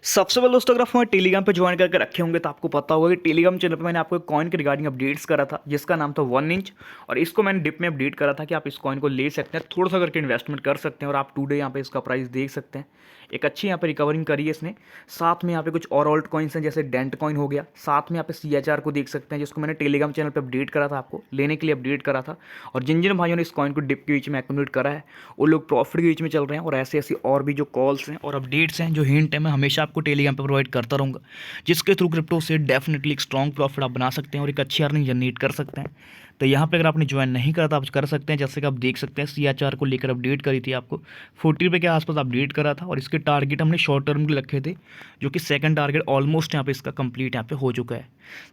सबसे पहले दोस्तों, अगर आप हमारे टेलीग्राम पे ज्वाइन करके रखे होंगे तो आपको पता होगा कि टेलीग्राम चैनल पे मैंने आपको एक कॉइन के रिगार्डिंग अपडेट्स करा था जिसका नाम था 1 इंच। और इसको मैंने डिप में अपडेट करा था कि आप इस कॉइन को ले सकते हैं, थोड़ा सा करके इन्वेस्टमेंट कर सकते हैं और आप टुडे यहाँ पे इसका प्राइस देख सकते हैं। एक अच्छी यहाँ पे रिकवरिंग करी है इसने। साथ में यहाँ पे कुछ और ऑल्ट कॉइन्स हैं जैसे डेंट कॉइन हो गया। साथ में यहाँ पे CHR को देख सकते हैं जिसको मैंने टेलीग्राम चैनल पे अपडेट करा था, आपको लेने के लिए अपडेट करा था। और जिन जिन भाइयों ने इस कॉइन को डिप के बीच में एक्यूमुलेट करा है वो लोग प्रॉफिट के बीच में चल रहे हैं। और ऐसे ऐसी और भी जो कॉल्स हैं और अपडेट्स हैं, जो हिंट है, मैं हमेशा आपको टेलीग्राम पे प्रोवाइड करता रहूँगा, जिसके थ्रू क्रिप्टो से डेफिनेटली एक स्ट्रॉन्ग प्रॉफिट आप बना सकते हैं और एक अच्छी अर्निंग जनरेट कर सकते हैं। तो यहाँ पे अगर आपने ज्वाइन नहीं करा तो आप कर सकते हैं। जैसे कि आप देख सकते हैं CHR को लेकर अपडेट करी थी, आपको 40 रुपये के आसपास अपडेट करा था और इसके टारगेट हमने शॉर्ट टर्म के रखे थे, जो कि सेकंड टारगेट ऑलमोस्ट यहाँ पे इसका कंप्लीट यहाँ पे हो चुका है।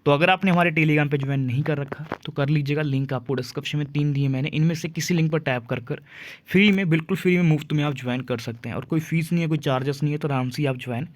तो अगर आपने हमारे टेलीग्राम पे ज्वाइन नहीं कर रखा तो कर लीजिएगा। लिंक आपको डिस्क्रिप्शन में 3 दिए मैंने, इनमें से किसी लिंक पर टैप कर कर फ्री में, बिल्कुल फ्री में, मुफ्त में आप ज्वाइन कर सकते हैं और कोई फीस नहीं है, कोई चार्जेस नहीं है, तो आराम से आप ज्वाइन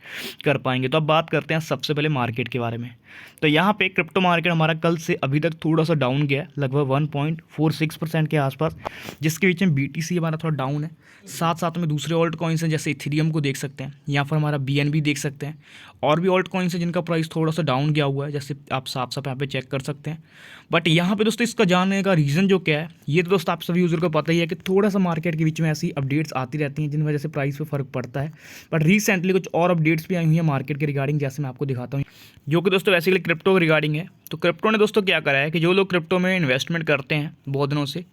कर पाएंगे। तो अब बात करते हैं सबसे पहले मार्केट के बारे में। तो यहाँ पे क्रिप्टो मार्केट हमारा कल से अभी तक थोड़ा सा डाउन गया है, लगभग 1.46% के आसपास, जिसके बीच में BTC हमारा थोड़ा डाउन है। साथ साथ में दूसरे ऑल्ट कॉइन्स हैं जैसे इथेरियम को देख सकते हैं, यहाँ पर हमारा BNB देख सकते हैं। और भी ऑल्ट कॉइन्स हैं जिनका प्राइस थोड़ा सा डाउन गया हुआ है, जैसे आप साफ साफ यहाँ पे चेक कर सकते हैं। बट यहाँ पे दोस्तों इसका जानने का रीज़न जो क्या है, ये तो दोस्तों आप सभी यूज़र को पता ही है कि थोड़ा सा मार्केट के बीच में ऐसी अपडेट्स आती रहती हैं जिन वजह से प्राइस पे फ़र्क पड़ता है। बट रिसेंटली कुछ और अपडेट्स भी आई हुई हैं मार्केट के रिगार्डिंग, जैसे मैं आपको दिखाता हूँ, जो कि दोस्तों बेसिकली क्रिप्टो के रिगार्डिंग है। तो क्रिप्टो ने दोस्तों क्या करा है कि जो लोग क्रिप्टो में इन्वेस्टमेंट करते हैं बहुत दिनों से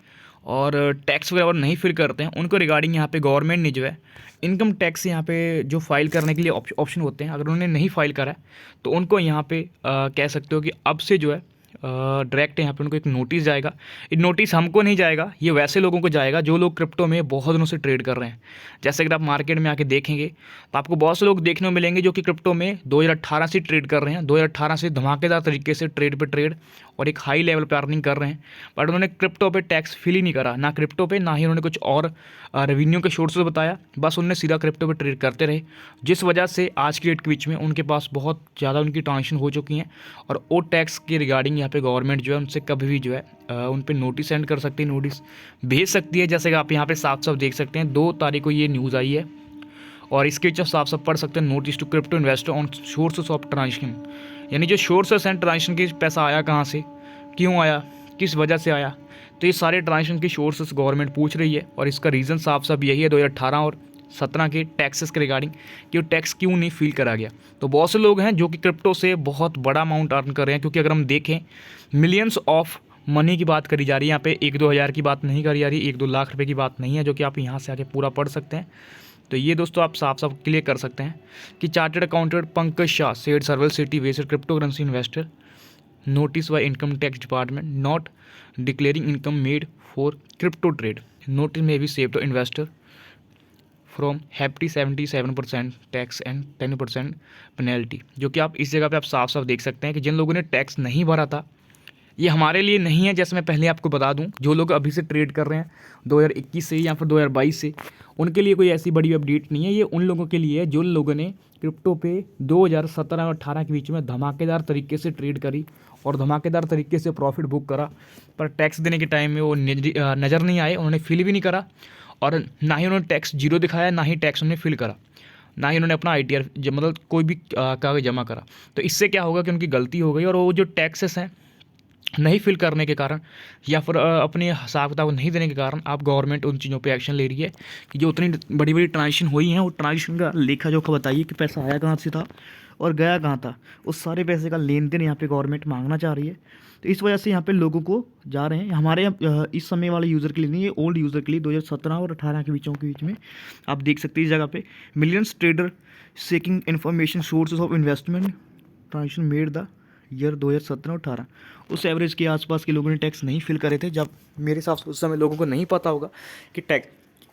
और टैक्स वगैरह नहीं फिल करते हैं, उनको रिगार्डिंग यहाँ पे गवर्नमेंट ने जो है इनकम टैक्स यहाँ पे जो फाइल करने के लिए ऑप्शन होते हैं, अगर उन्होंने नहीं फाइल करा है तो उनको यहाँ पे कह सकते हो कि अब से जो है डायरेक्ट यहाँ पे उनको एक नोटिस जाएगा। ये नोटिस हमको नहीं जाएगा, ये वैसे लोगों को जाएगा जो लोग क्रिप्टो में बहुत दिनों से ट्रेड कर रहे हैं। जैसे अगर आप मार्केट में आके देखेंगे तो आपको बहुत से लोग देखने को मिलेंगे जो कि क्रिप्टो में 2018 से ट्रेड कर रहे हैं, 2018 से धमाकेदार तरीके से ट्रेड पे ट्रेड और एक हाई लेवल पे अर्निंग कर रहे हैं। बट उन्होंने क्रिप्टो पे टैक्स फिल ही नहीं करा, ना क्रिप्टो पे, ना ही उन्होंने कुछ और रेवेन्यू के सोर्सेज बताया, बस उन्होंने सीधा क्रिप्टो पे ट्रेड करते रहे, जिस वजह से आज की डेट के बीच में उनके पास बहुत ज़्यादा उनकी ट्रांजेक्शन हो चुकी हैं। और वो टैक्स के रिगार्डिंग यहाँ पे गवर्नमेंट जो है उनसे कभी भी जो है उन पे नोटिस सेंड कर सकती है, नोटिस भेज सकती है। जैसे कि आप यहाँ पे साफ साफ देख सकते हैं 2 तारीख को ये न्यूज़ आई है और इसके जो साफ साफ पढ़ सकते हैं, notice to crypto investor on sources of transaction, यानी जो सोर्सेस एंड ट्रांजेक्शन के पैसा आया कहाँ से, क्यों आया, किस वजह से आया। तो ये सारे ट्रांजेक्शन की सोर्सेस गवर्नमेंट पूछ रही है और इसका रीज़न साफ साफ यही है 2018 और 17 के टैक्सेस के रिगार्डिंग कि वो टैक्स क्यों नहीं फील करा गया। तो बहुत से लोग हैं जो कि क्रिप्टो से बहुत बड़ा अमाउंट अर्न कर रहे हैं, क्योंकि अगर हम देखें मिलियंस ऑफ मनी की बात करी जा रही है, यहाँ पे 1-2 हज़ार की बात नहीं करी जा रही, 1-2 लाख रुपए की बात नहीं है, जो कि आप यहाँ से आके पूरा पढ़ सकते हैं। तो ये दोस्तों आप साफ साफ क्लियर कर सकते हैं कि chartered accountant Pankaj Shah said several city based crypto currency investor notice by income tax department not declaring income made for crypto trade, notice में भी save the investor from hefty 77% tax and 10% penalty. जो कि आप इस जगह पे आप साफ साफ देख सकते हैं कि जिन लोगों ने टैक्स नहीं भरा था, ये हमारे लिए नहीं है। जैसे मैं पहले आपको बता दूं, जो लोग अभी से ट्रेड कर रहे हैं 2021 से या फिर 2022 से, उनके लिए कोई ऐसी बड़ी अपडेट नहीं है। ये उन लोगों के लिए है जो लोगों ने क्रिप्टो पे 2017 और 18 के बीच में धमाकेदार तरीके से ट्रेड करी और धमाकेदार तरीके से प्रॉफिट बुक करा, पर टैक्स देने के टाइम में वो नज़र नहीं आए, उन्होंने फिल भी नहीं करा और ना ही उन्होंने टैक्स जीरो दिखाया, ना ही टैक्स उन्होंने फिल करा, ना ही उन्होंने अपना ITR मतलब कोई भी कागज जमा करा। तो इससे क्या होगा कि उनकी गलती हो गई और वो जो टैक्सेस हैं नहीं फिल करने के कारण या फिर अपने हिसाब किताब नहीं देने के कारण आप गवर्नमेंट उन चीज़ों पे एक्शन ले रही है कि जो उतनी बड़ी बड़ी ट्रांजेक्शन हुई हैं वो ट्रांजेक्शन का लेखा जोखा बताइए कि पैसा आया कहाँ से था और गया कहाँ था, उस सारे पैसे का लेन देन यहाँ पे गवर्नमेंट मांगना चाह रही है। तो इस वजह से यहाँ पे लोगों को जा रहे हैं, हमारे इस समय वाले यूज़र के लिए नहीं, ये ओल्ड यूज़र के लिए 2017 और 18 के बीच में आप देख सकते हैं इस जगह पे millions trader seeking information sources of investment transaction made the year 2017 और 18, उस एवरेज के आसपास के लोगों ने टैक्स नहीं फिल करे थे। जब मेरे हिसाब से उस समय लोगों को नहीं पता होगा कि टैक्स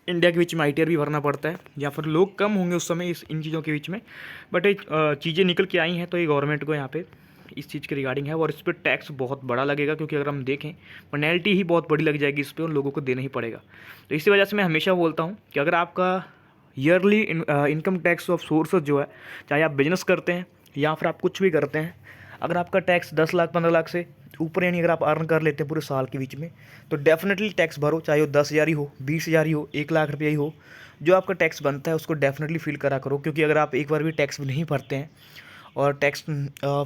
इंडिया के बीच में ITR भी भरना पड़ता है, या फिर लोग कम होंगे उस समय इन चीज़ों के बीच में। बट ये चीज़ें निकल के आई हैं, तो ये गवर्नमेंट को यहाँ पे इस चीज़ के रिगार्डिंग है और इस पर टैक्स बहुत बड़ा लगेगा, क्योंकि अगर हम देखें पेनल्टी ही बहुत बड़ी लग जाएगी इस पर और लोगों को देना ही पड़ेगा। तो इसी वजह से मैं हमेशा बोलता हूँ कि अगर आपका yearly income tax of source जो है, चाहे आप बिजनेस करते हैं या फिर आप कुछ भी करते हैं, अगर आपका टैक्स 10 लाख 15 लाख से ऊपर, यानी अगर आप अर्न कर लेते हैं पूरे साल के बीच में, तो डेफिनेटली टैक्स भरो, चाहे वो 10,000 ही हो, 20,000 ही हो, 1 लाख रुपया ही हो। जो आपका टैक्स बनता है उसको डेफिनेटली फिल करा करो, क्योंकि अगर आप एक बार भी टैक्स नहीं भरते हैं और टैक्स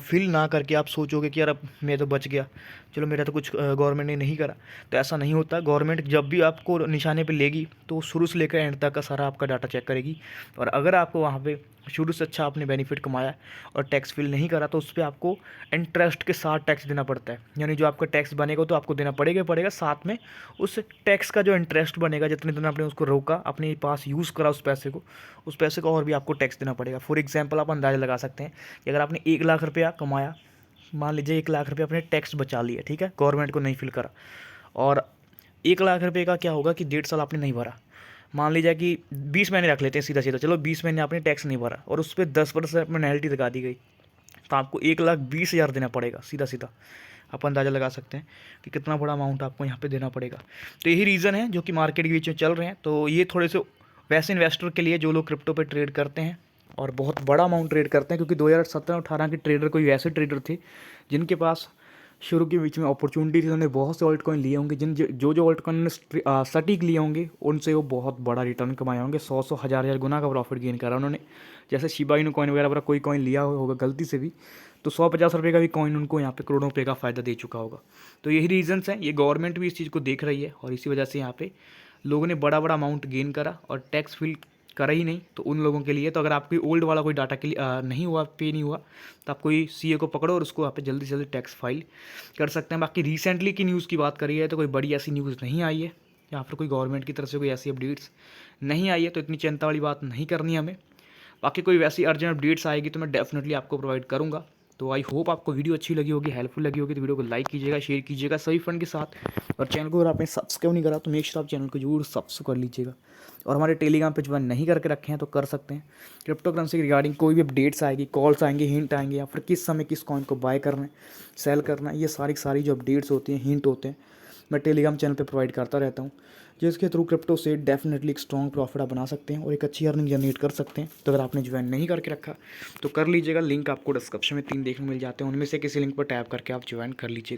फिल ना करके आप सोचोगे कि यार अब मैं तो बच गया, चलो मेरा तो कुछ गवर्नमेंट ने नहीं करा, तो ऐसा नहीं होता। गवर्नमेंट जब भी आपको निशाने पे लेगी तो शुरू से लेकर एंड तक का सारा आपका डाटा चेक करेगी, और अगर आपको वहाँ पे शुरू से अच्छा आपने बेनिफिट कमाया और टैक्स फिल नहीं करा, तो उस पर आपको इंटरेस्ट के साथ टैक्स देना पड़ता है। यानी जो आपका टैक्स बनेगा तो आपको देना पड़ेगा पड़ेगा, साथ में उस टैक्स का जो इंटरेस्ट बनेगा, जितने दिन आपने उसको रोका, अपने पास यूज़ करा उस पैसे को, उस पैसे का और भी आपको टैक्स देना पड़ेगा। फॉर एग्जाम्पल आप अंदाज़ा लगा सकते हैं कि अगर आपने 1 लाख रुपया कमाया, मान लीजिए 1 लाख रुपये अपने टैक्स बचा लिया, ठीक है, गवर्नमेंट को नहीं फिल करा, और 1 लाख रुपये का क्या होगा कि 1.5 साल आपने नहीं भरा, मान लीजिए कि 20 महीने रख लेते हैं सीधा सीधा, चलो 20 महीने आपने टैक्स नहीं भरा और उस पर 10% पेनल्टी लगा दी गई, तो आपको 1,20,000 देना पड़ेगा सीधा सीधा। आप अंदाज़ा लगा सकते हैं कि कितना बड़ा अमाउंट आपको यहाँ पे देना पड़ेगा। तो यही रीज़न है जो कि मार्केट के बीच में चल रहे हैं। तो ये थोड़े से वैसे इन्वेस्टर के लिए जो लोग क्रिप्टो पे ट्रेड करते हैं और बहुत बड़ा अमाउंट ट्रेड करते हैं, क्योंकि 2017-18 के ट्रेडर कोई ऐसे ट्रेडर थे जिनके पास शुरू के बीच में अपॉर्चुनिटी थी, उन्होंने बहुत से ऑल्ट कॉइन लिए होंगे, जिन जो ऑल्ट कॉइन ने सटीक लिए होंगे उनसे वो बहुत बड़ा रिटर्न कमाए होंगे, 100 हज़ार गुना का प्रॉफिट गेन करा उन्होंने। जैसे शिबा इनू कॉइन वगैरह कोई कॉइन लिया होगा गलती से भी, तो 150 रुपये का भी कॉइन उनको यहाँ पे करोड़ों रुपये का फ़ायदा दे चुका होगा। तो यही रीजंस हैं, ये गवर्नमेंट भी इस चीज़ को देख रही है और इसी वजह से यहाँ पे लोगों ने बड़ा बड़ा अमाउंट गेन करा और टैक्स फिल करा ही नहीं। तो उन लोगों के लिए, तो अगर आपकी ओल्ड वाला कोई डाटा के लिए नहीं हुआ, पे नहीं हुआ, तो आप कोई सीए को पकड़ो और उसको यहाँ पे जल्दी से जल्दी टैक्स फाइल कर सकते हैं। बाकी रिसेंटली की न्यूज़ की बात करी है तो कोई बड़ी ऐसी न्यूज़ नहीं आई है, या फिर कोई गवर्नमेंट की तरफ से कोई ऐसी अपडेट्स नहीं आई है, तो इतनी चिंता वाली बात नहीं करनी हमें। बाकी कोई वैसी अर्जेंट अपडेट्स आएगी तो मैं डेफिनेटली आपको प्रोवाइड करूँगा। तो आई होप आपको वीडियो अच्छी लगी होगी, हेल्पफुल लगी होगी, तो वीडियो को लाइक कीजिएगा, शेयर कीजिएगा सभी फ्रेंड के साथ, और चैनल को अगर आपने सब्सक्राइब नहीं करा तो मेक श्योर आप चैनल को जरूर सब्सक्राइब कर लीजिएगा। और हमारे टेलीग्राम पे ज्वाइन नहीं करके रखे हैं तो कर सकते हैं। क्रिप्टो करेंसी रिगार्डिंग कोई भी अपडेट्स आएगी, कॉल्स आएंगे, हिंट आएंगे, या फिर किस समय किस कॉइन को बाय करना है, सेल करना है, ये सारी जो अपडेट्स होती हैं, हिंट होते हैं, मैं टेलीग्राम चैनल पे प्रोवाइड करता रहता हूँ, जिसके थ्रू क्रिप्टो से डेफिनेटली एक स्ट्रॉन्ग प्रॉफिट आप बना सकते हैं और एक अच्छी अर्निंग जनरेट कर सकते हैं। तो अगर आपने ज्वाइन नहीं करके रखा तो कर लीजिएगा, लिंक आपको डिस्क्रिप्शन में 3 देखने मिल जाते हैं, उनमें से किसी लिंक पर टैप करके आप ज्वाइन कर लीजिएगा।